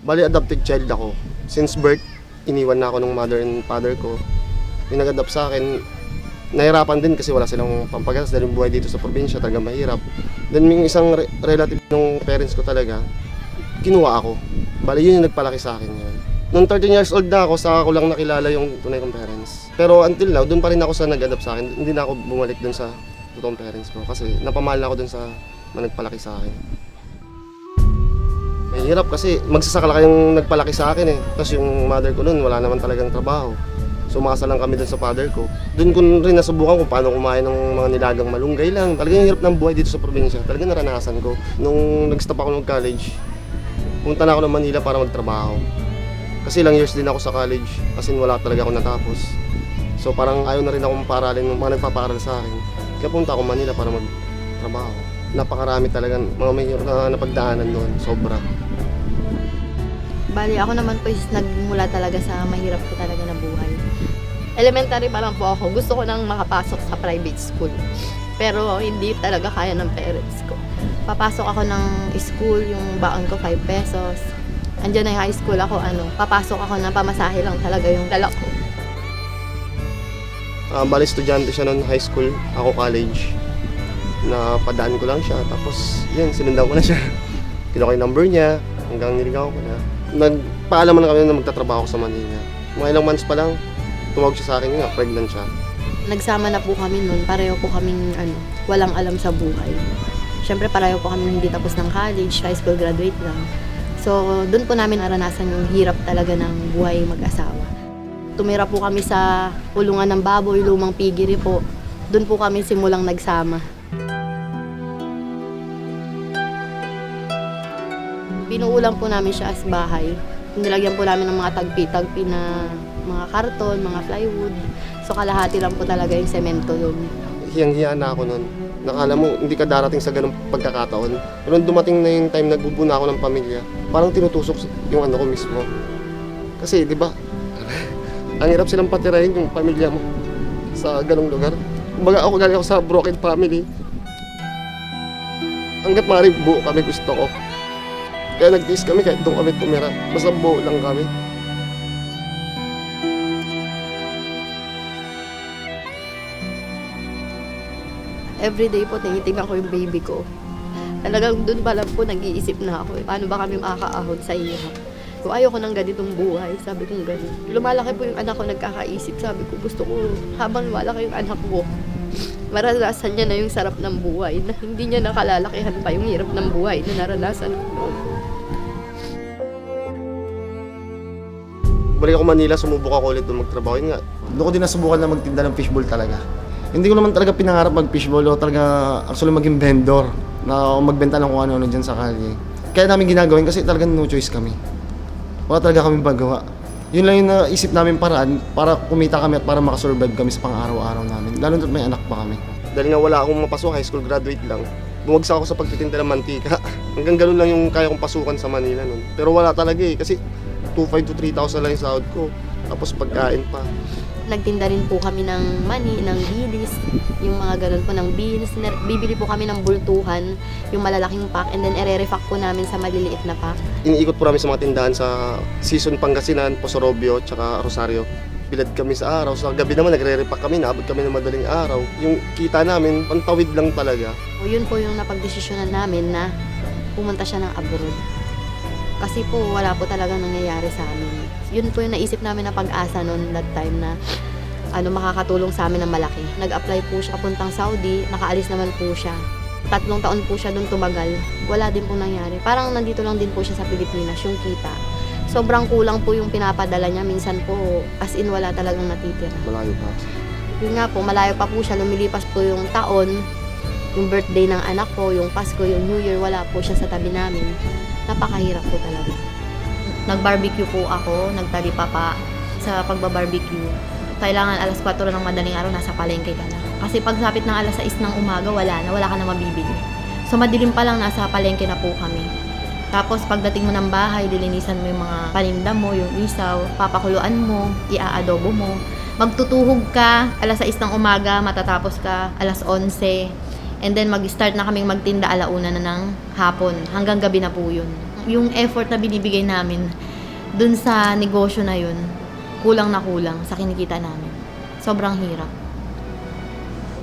Bali, adopted child ako. Since birth, iniwan na ako ng mother and father ko. Yung nag-adopt sa akin, nahirapan din kasi wala silang pampagas dahil yung buhay dito sa probinsya talaga mahirap. Then yung isang relative ng parents ko talaga, kinuha ako. Bali, yun yung nagpalaki sa akin yun. Noong 13 years old na ako, saka ko lang nakilala yung tunay kong parents. Pero until now, doon pa rin ako sa nag-adopt sa akin. Hindi na ako bumalik doon sa totoong parents ko kasi napamahal na ako doon sa nagpalaki sa akin. Mahirap kasi magsasaka lang yung nagpalaki sa akin eh. Tapos yung mother ko noon, wala naman talagang trabaho. So umasa lang kami doon sa father ko. Doon ko rin nasubukan kung paano kumain ng mga nilagang malunggay lang. Talagang hirap ng buhay dito sa probinsya. Talagang naranasan ko. Nung nag-stop ako ng college, punta na ako ng Manila para magtrabaho. Kasi ilang years din ako sa college, kasi wala talaga ako natapos. So parang ayaw na rin akong paralin ng mga nagpapaaral sa akin. Kaya punta ako Manila para magtrabaho. Napakarami talaga mga mahirap na napagdaanan doon, sobra. Bali, ako naman po is nagmula talaga sa mahirap ko talaga na buhay. Elementary pa lang po ako, gusto ko nang makapasok sa private school. Pero hindi talaga kaya ng parents ko. Papasok ako ng school, yung baon ko 5 pesos. Andiyan na yung high school ako, papasok ako ng pamasahe lang talaga yung dala ko. Bali, estudyante siya noon high school, ako college. Napadaan ko lang siya, tapos yun, sinundan ko na siya. Kinuha ko yung number niya, hanggang niligaw ko na. Nagpaalaman na kami na magtatrabaho ko sa Manila. Mga ilang months pa lang, tumawag siya sa akin, nga, pregnant siya. Nagsama na po kami noon, pareho po kaming walang alam sa buhay. Siyempre pareho po kami hindi tapos ng college, high school graduate lang. So, doon po namin naranasan yung hirap talaga ng buhay mag-asawa. Tumira po kami sa kulungan ng baboy, lumang pigiri po. Doon po kami simulang nagsama. Pinuulam po namin siya as bahay. Nilagyan po namin ng mga tagpi-tagpi na mga karton, mga plywood. So, kalahati lang po talaga yung semento doon. Hiyang-hiya na ako noon. Nakala mo, hindi ka darating sa ganung pagkakataon. Pero dumating na yung time nagbubuna ako ng pamilya, parang tinutusok yung ano ko mismo. Kasi, di ba, ang hirap silang patirahin yung pamilya mo sa ganung lugar. Kumbaga ako galing ako sa broken family. Hanggat maaari buo kami gusto ko. Kaya nag-tiis kami kahit doon kami tumira. Basta buo lang kami. Everyday po tinitingnan ko yung baby ko. Talagang doon pa lang po nag-iisip na ako. Paano ba kami makakaahon sa hirap? So, ayoko ng ganitong buhay. Sabi ko ganun. Lumalaki po yung anak ko, nagkakaisip. Sabi ko, gusto ko habang lumalaki yung anak ko, maranasan niya na yung sarap ng buhay. Na hindi niya nakalalakihan pa yung hirap ng buhay na naranasan ko noon. Balik ako Manila, sumubok ako ulit doon magtrabaho. Yun nga, doon ko din nasubukan na magtinda ng fishbowl talaga. Hindi ko naman talaga pinangarap mag-fishbowl o talaga actually maging vendor na magbenta ng kung ano-ano dyan sa kalye. Kaya namin ginagawin kasi talagang no choice kami. Wala talaga kami magawa. Yun lang yung naisip namin paraan para kumita kami at para makasurvive kami sa pang-araw-araw namin. Lalo na may anak pa kami. Dahil nga wala akong mapasok, high school graduate lang. Bumagsak ako sa pagtitinda ng mantika. Hanggang ganun lang yung kaya kong pasukan sa Manila nun. Pero wala talaga eh kasi 2,500 to 3,000 lang yung sahod ko. Tapos pagkain pa. Nagtinda rin po kami ng mani, ng bilis, yung mga ganun po ng beans. Bibili po kami ng bultuhan, yung malalaking pack, and then ere-refact po namin sa maliliit na pack. Iniikot po namin sa mga tindahan sa Season Pangasinan, Posorobio, tsaka Rosario. Bilad kami sa araw. Sa gabi naman nagre-repack kami, naabot kami ng madaling araw. Yung kita namin, pantawid lang talaga. O yun po yung napagdesisyonan namin na pumunta siya ng abroad. Kasi po wala po talagang nangyayari sa amin. Yun po yung naisip namin na pag-asa noon that time na makakatulong sa amin ng malaki. Nag-apply po siya papuntang Saudi, nakaalis naman po siya. 3 taon po siya doon tumagal. Wala din po nangyari. Parang nandito lang din po siya sa Pilipinas, yung kita. Sobrang kulang po yung pinapadala niya. Minsan po, as in wala talagang natitira. Malayo pa. Yun nga po, malayo pa po siya. Lumilipas po yung taon, yung birthday ng anak ko, yung Pasko, yung New Year, wala po siya sa tabi namin. Napakahirap po talaga. Nag-barbecue po ako, nagtalipapa sa pagbabarbecue. Kailangan alas 4 ng madaling araw, nasa palengke ka na. Kasi pagsapit ng alas 6 ng umaga, wala ka na mabibili. So madilim pa lang, nasa palengke na po kami. Tapos pagdating mo ng bahay, dilinisan mo yung mga paninda mo, yung isaw, papakuluan mo, iaadobo mo. Magtutuhog ka, alas 6 ng umaga, matatapos ka, alas 11. And then mag-start na kaming magtinda 1:00 na ng hapon. Hanggang gabi na po yun. yung effort na binibigay namin dun sa negosyo na yun, kulang na kulang sa kinikita namin. Sobrang hirap.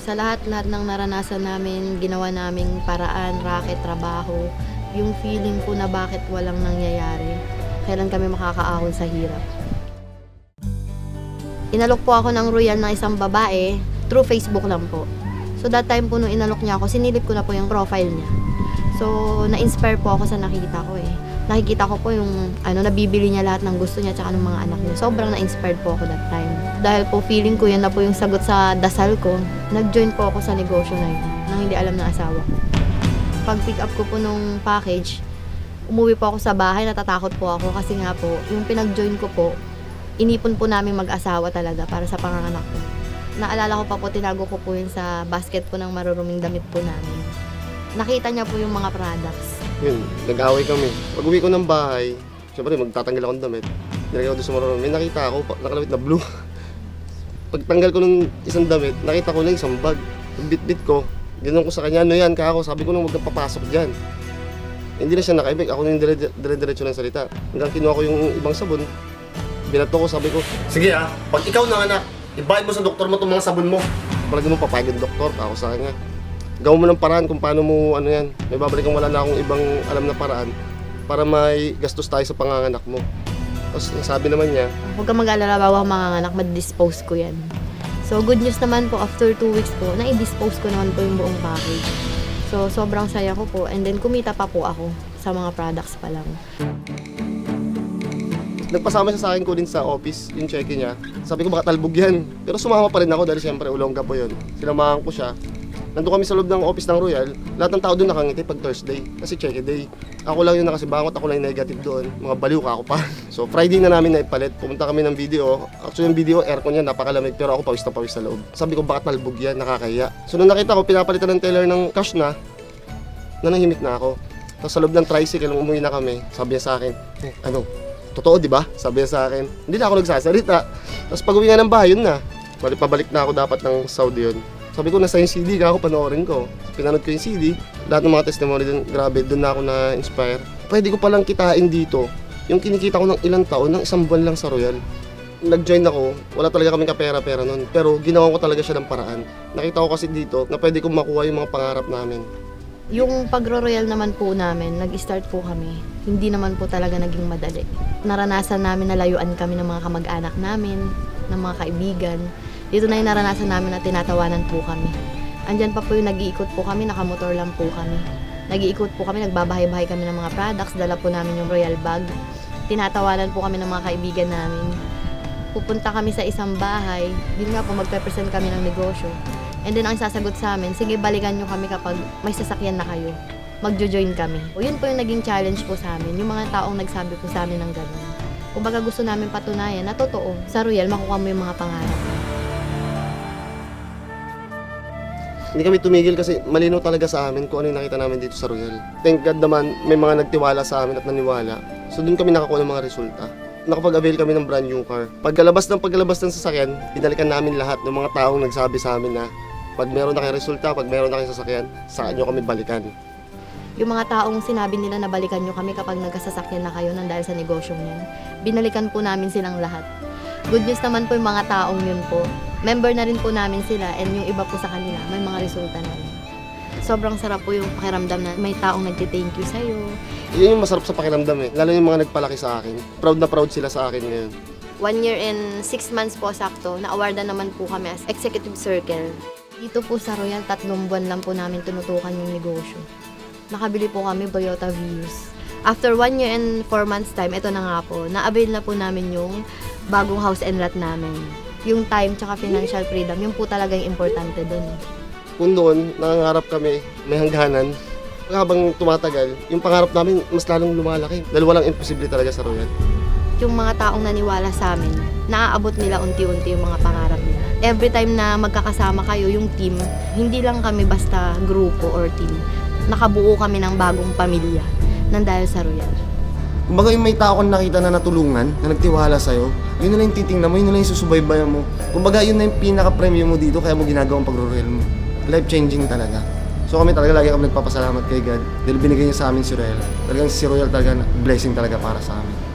Sa lahat-lahat ng naranasan namin, ginawa naming paraan, racket, trabaho, yung feeling ko na bakit walang nangyayari, kailan kami makakaahon sa hirap. Inalok po ako ng Royal ng isang babae, through Facebook lang po. So that time po nung inalok niya ako, sinilip ko na po yung profile niya. So na-inspire po ako sa nakita ko eh. Nakikita ko po yung nabibili niya lahat ng gusto niya tsaka ng mga anak niya. Sobrang na-inspired po ako that time. Dahil po feeling ko yan na po yung sagot sa dasal ko, nag-join po ako sa negosyo na yun, nang hindi alam ng asawa ko. Pag pick up ko po nung package, umuwi po ako sa bahay, natatakot po ako kasi nga po, yung pinag-join ko po, inipon po namin mag-asawa talaga para sa panganganak ko. Naalala ko pa po, tinago ko po yun sa basket po ng maruruming damit po namin. Nakita niya po yung mga products. Yun, nag-away kami. Pag uwi ko ng bahay, syempre magtatanggal akong damit. Nilagay ko doon sa marunong. May nakita ako, nakalawit na blue. Pagtanggal ko ng isang damit, nakita ko na isang bag. Bit-bit ko, ginanong ko sa kanya, ano yan, kako? Sabi ko nung huwag kang papasok dyan. Hindi na siya nakaibig, ako na yung dire-diretso ng salita. Hanggang kinuha ko yung ibang sabon, binato ko, sabi ko, sige pag ikaw na anak, ibayad mo sa doktor mo itong mga sabon mo. Palagi mo papayag yung doktor, ako sa kanya. Gawin mo ng paraan kung paano mo, may babalikan wala na akong ibang alam na paraan para may gastos tayo sa panganganak mo. Tapos sabi naman niya, Huwag kang mag-alala, bago ako manganganak, mad-dispose ko yan. So good news naman po, after 2 weeks po, na-dispose ko naman po yung buong package. So sobrang saya ko po, and then kumita pa po ako sa mga products pa lang. nagpasama siya sa akin ko din sa office, yung cheque niya. Sabi ko baka talbog yan. Pero sumama pa rin ako dahil siyempre ulongga po yun. Sinamahan ko siya. Nandun kami sa loob ng office ng Royal. Lahat ng tao doon nakangiti pag Thursday. Kasi cheque day. Ako lang yung nakasibangot, ako lang yung negative doon. Mga baliw ka ako pa. So Friday na namin naipalit. Pumunta kami ng video. Actually yung video, aircon niya, napakalamig. Pero ako pawis na pawis sa loob. Sabi ko baka talbog yan, nakakahiya. So nung nakita ko, pinapalitan ng teller ng cash na, nanahimik na ako. Tapos sa loob ng tricycle, umuwi na kami. Sabi niya sa akin, ano, totoo di ba? Sabi niya sa akin. Hindi na ako nagsasalita. Tapos pag uwi nga ng bahay, yun na. Pabalik na ako dapat ng Saudi yun. Sabi ko, nasa yung CD ka ako, panoorin ko. Pinanood ko yung CD. Lahat ng mga testimony dun, grabe, dun na ako na-inspire. Pwede ko palang kitain dito yung kinikita ko ng ilang taon, ng isang buwan lang sa Royal. Nag-join ako, wala talaga kaming kapera-pera nun. Pero ginawa ko talaga siya ng paraan. Nakita ko kasi dito na pwede kong makuha yung mga pangarap namin. Yung pagro-royal naman po namin, nag-start po kami. Hindi naman po talaga naging madali. Naranasan namin na layuan kami ng mga kamag-anak namin, ng mga kaibigan. Dito na yung naranasan namin na tinatawanan po kami. Andyan pa po yung nag-iikot po kami, nakamotor lang po kami. Nag-iikot po kami, nagbabahay-bahay kami ng mga products, dala po namin yung royal bag. Tinatawanan po kami ng mga kaibigan namin. Pupunta kami sa isang bahay, yun nga po magpe-present kami ng negosyo. And then ang sasagot sa amin, sige balikan nyo kami kapag may sasakyan na kayo. Magjo-join kami. O yun po yung naging challenge po sa amin, yung mga taong nagsabi po sa amin ng gano'n. Kung baga gusto namin patunayan na totoo, sa Royal makuha mo yung mga pangarap. Hindi kami tumigil kasi malinaw talaga sa amin kung ano yung nakita namin dito sa Royal. Thank God naman may mga nagtiwala sa amin at naniwala. So doon kami nakakuha ng mga resulta. Nakapag-avail kami ng brand new car. Pagkalabas ng sasakyan, binalikan namin lahat ng mga taong nagsabi sa amin na pag meron na kayong resulta, pag meron na kayong sasakyan, saan nyo kami balikan. Yung mga taong sinabi nila na balikan nyo kami kapag nagkasasakyan na kayo nang dahil sa negosyong yun, binalikan po namin silang lahat. Good news naman po yung mga taong yun po. Member na rin po namin sila and yung iba po sa kanila, may mga resulta na rin. Sobrang sarap po yung pakiramdam na may taong nagti-thank you sa'yo. Yun yung masarap sa pakiramdam eh. Lalo yung mga nagpalaki sa akin. Proud na proud sila sa akin ngayon. 1 year and 6 months po sakto, na-awardan naman po kami as Executive Circle. Dito po sa Royal, 3 buwan lang po namin tinutukan yung negosyo. Nakabili po kami Toyota Vios. After 1 year and 4 months time, ito na nga po, na-avail na po namin yung bagong house and lot namin. Yung time tsaka financial freedom, yun po talaga yung importante dun. Kung noon, nangangarap kami, may hangganan. Habang tumatagal, yung pangarap namin mas lalong lumalaki. Dahil walang imposible talaga sa Royal. Yung mga taong naniwala sa amin, naaabot nila unti-unti yung mga pangarap nila. Every time na magkakasama kayo, yung team, hindi lang kami basta grupo or team. Nakabuo kami ng bagong pamilya nang dahil sa Royal. Kumbaga yung may tao kang nakita na natulungan, na nagtiwala sa'yo, yun na lang yung titingnan mo, yun na lang yung susubaybayan mo. Kumbaga yun na yung pinaka-premium mo dito, kaya mo ginagawang pag-royal mo. Life-changing talaga. So kami talaga lagi kami nagpapasalamat kay God dahil binigay niya sa amin si Royal. Talagang si Royal talaga blessing talaga para sa amin.